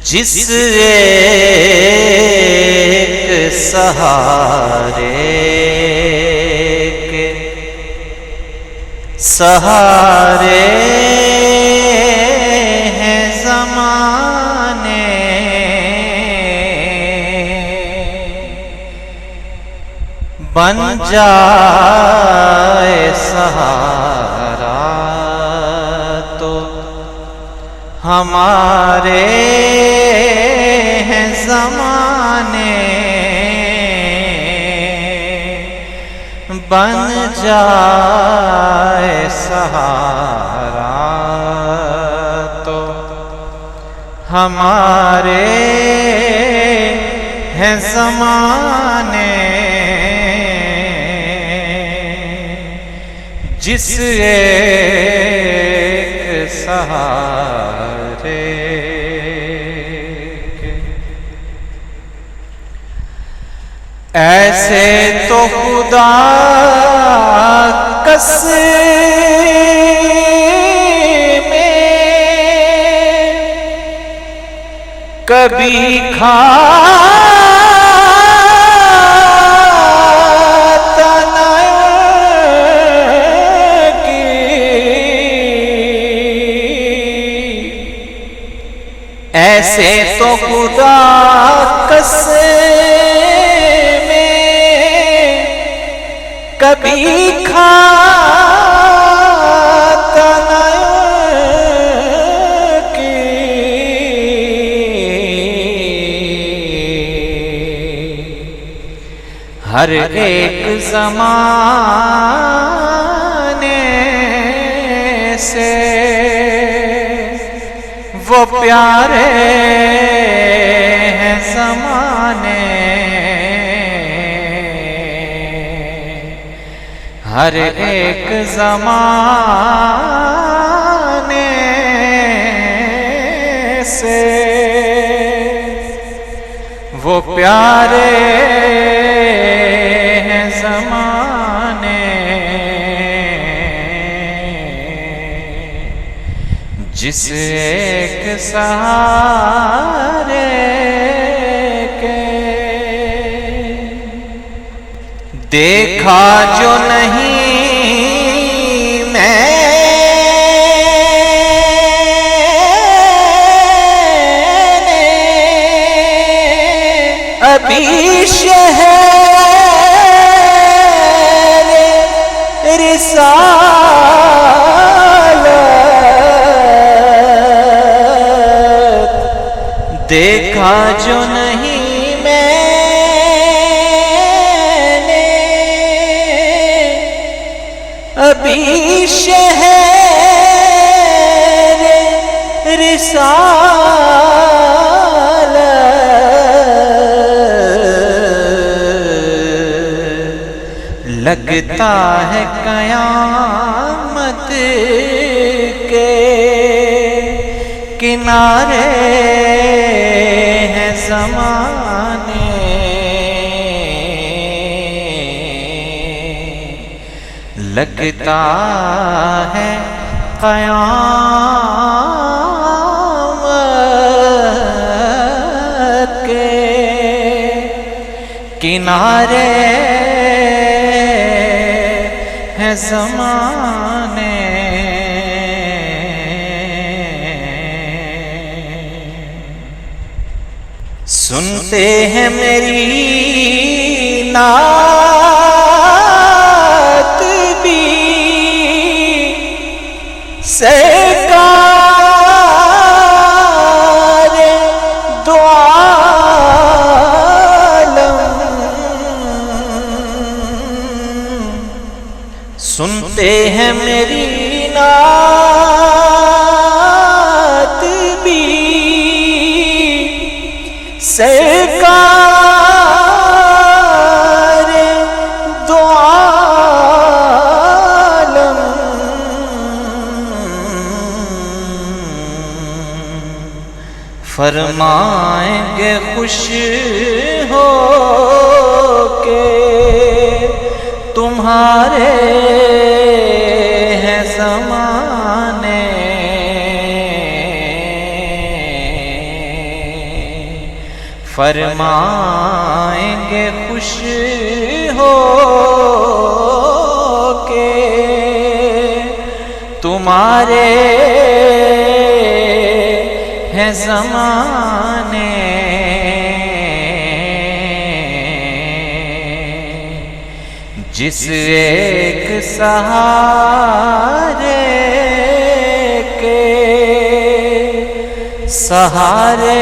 जिस एक सहारे के सहारे हैं ज़माने, बन जाए सहारा तो हमारे हैं ज़माने, बन जाए सहारा तो हमारे हैं ज़माने। जिस एक सहारे के ऐसे तो खुदा कसमें कभी खाता नहीं, ऐसे तो खुदा कसमें कभी खाता नहीं, हर एक ज़माने से वो प्यारे हैं ज़माने, हर एक ज़माने से वो प्यारे हैं ज़माने। जिस एक सहारे के देखा जो नहीं मैंने अभी शहर रिसालत, देखा जो नहीं मैंने अभी शहर रिसालत, लगता है क़यामत के किनारे हैं ज़माने, लगता है क़यामत के किनारे हैं ज़माने। सुनते हैं मेरी नात भी सरकार दो आलम, सुनते हैं मेरी नात भी सरकार दो आलम, फरमाएंगे खुश हो के तुम्हारे फरमाएंगे खुश हो के तुम्हारे हैं ज़माने, जिस एक सहारे के सहारे